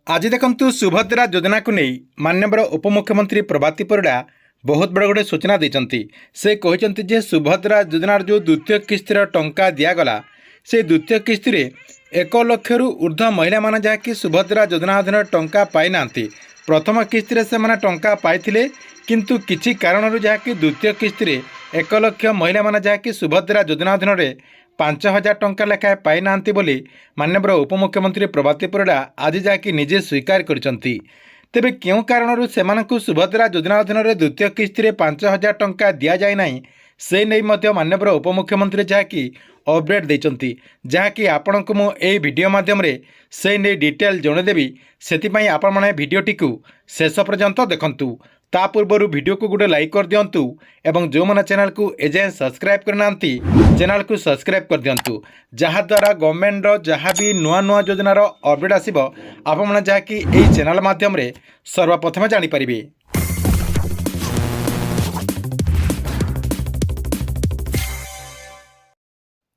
आज देखंतु सुभद्रा योजना को नहीं माननीय उपमुख्यमंत्री प्रभाती परिड़ा बहुत बड़ गोटे सूचना देते। से कहते जे सुभद्रा योजनार जो द्वितीय किस्तिर टंका दिगला से द्वितीय किस्ती 1 लाख रु ऊर्ध्व महिला माने जहाँकि सुभद्रा योजना अधीन टंका पाई ना। प्रथम किस्ती से माने टंका पाइथिले किंतु किछि कारणरू जहाँकि द्वितीय किस्ती 1 लाख महिला माने जहाँकि सुभद्रा योजना अधीन 5,000 टंका लेखाएं पाई ना बोली माननीय उपमुख्यमंत्री प्रभाती परिड़ा आज जहाँकि निजे स्वीकार करछंती। तेबे क्यों कारणरू सेमानकु सुभद्रा योजना अधीन द्वितीय किस्ती 5,000 टंका दिया जाय नाही से नहीं मध्य माननीय उपमुख्यमंत्री जहाँकि अपडेट देइचंती, जहाँकि आपणको मु एई वीडियो माध्यम रे से नहीं डिटेल जणेदेवी। सेतिपई आपण माने वीडियोटी को शेष पर्यंत देखंतु। ता पूर्व वीडियो को गोटे लाइक कर दिंतु एवं जो मैंने चैनल को एजाए सब्सक्राइब करना चैनल को सब्सक्राइब कर दिंतु, जहाद्वारा गवर्नमेंट जहाँ भी नुआ नुआ योजनार अपडेट आसब आपने जहाँकि यही चैनल माध्यम रे सर्वप्रथमे जानीपारे।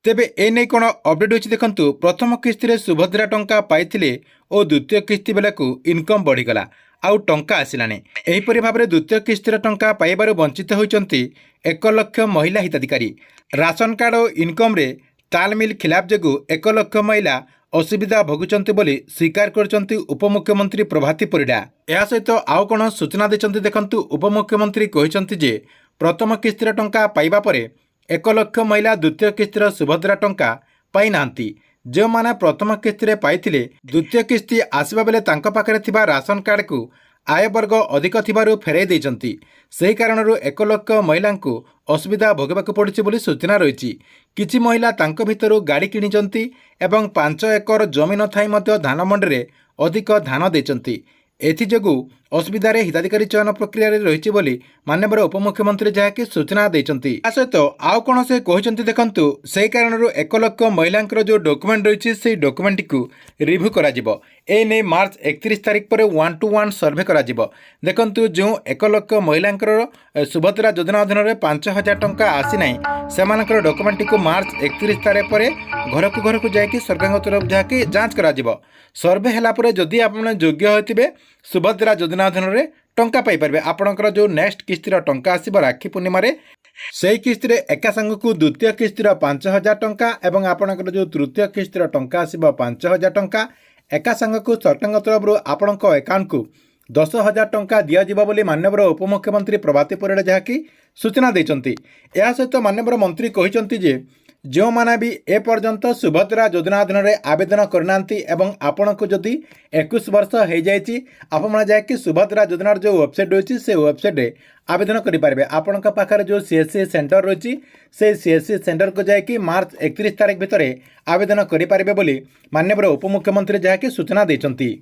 तेबे ए नहीं कौन अपडेट होची देखंतु। प्रथम किस्ती सुभद्रा टंका पाइथिले और द्वितीय किस्ती बेला को इनकम बढ़ीगला आउ टंका आसिलानी। एहीपरि भाव में द्वितीय किस्तीर टंका पाइबारु वंचित होइचंती 1 लाख महिला हिताधिकारी। राशन कार्ड और इनकम रे तालमिल खिलाफ जोगु 1 लाख महिला असुविधा भोगुचंती बोली स्वीकार करचंती उपमुख्यमंत्री प्रभाती परिड़ा। या सहित आउ कोन सूचना देचंती देखंतु। उपमुख्यमंत्री कहिचंती जे प्रथम किस्तीर टंका पाइबा परे 1 लाख महिला द्वितीय किस्तीर सुभद्रा टंका पाई नांती। जो माने प्रथम किस्ती पाइथिले द्वितीय किस्ती आसबा बेले तांको पाखरे थिबा राशन कार्ड को आय वर्ग अधिक थिबारु फेराई देइचंती। सेही कारणरू 1 लाख महिला को असुविधा भोगबाक पड़ुछि बोली सूचना रहिछि। किछि महिला तांको भितरु गाड़ी किनिचंती एवं 5 एकर जमी न थाई मध्य धान मंडी रे अधिक धान देइचंती। एथिजोगु असुविधार हिताधिकारी चयन प्रक्रिया रही बोली माननीय उपमुख्यमंत्री जहाँकि सूचना देइचंती। सहित आउ कौन से कहते देखंतु। से कारण 1 लाख महिला जो डॉक्यूमेंट रही से डॉक्यूमेंट को रिव्यू करा जिवो। ए नहीं मार्च 31 तारिख पर 1 to 1 सर्वे करा जिवो। देखंतु जो 1 लाख महिला सुभद्रा योजना अधीन 5,000 टंका आसी ना से डॉक्यूमेंट को मार्च 31 तारिख पर घर को जाकि सरकार तरफ जहाँकि जांच करा जिवो। सर्वे हैला परे जदि आपने योग्य होइतिबे सुभद्रा योजना अधीन टंका पाइपर। आपणकर जो नेक्स्ट किस्तीर टंका आसब राखी पूर्णिमा से किस्ती एका संग को द्वितीय किस्तीर 5,000 टंका एवं आपणकर जो तृतीय किस्तीर टंका आसब 5,000 टंका एका संग को सरकार तरफ आपण अकाउंट को 10,000 टंका दिज्व बोली माननीय उपमुख्यमंत्री प्रभाती परिड़ा जहाँकि सूचना देइचंती। या सहित माननीय मंत्री कहिचंती जे जो माने भी ए पर्यंत सुभद्रा योजना अधीन आवेदन करना एवं आपण को जदि 21 वर्ष हो जाइए आपण जाकि सुभद्रा योजनार जो वेबसाइट रही से वेबसाइट आवेदन करेंगे। आपण पाखे जो सीएससी सेंटर रही से सीएससी सेंटर को जाकि मार्च 31 तारिख भितर आवेदन करेंगे बोली माननीय उपमुख्यमंत्री जहाँकि सूचना देइचंती।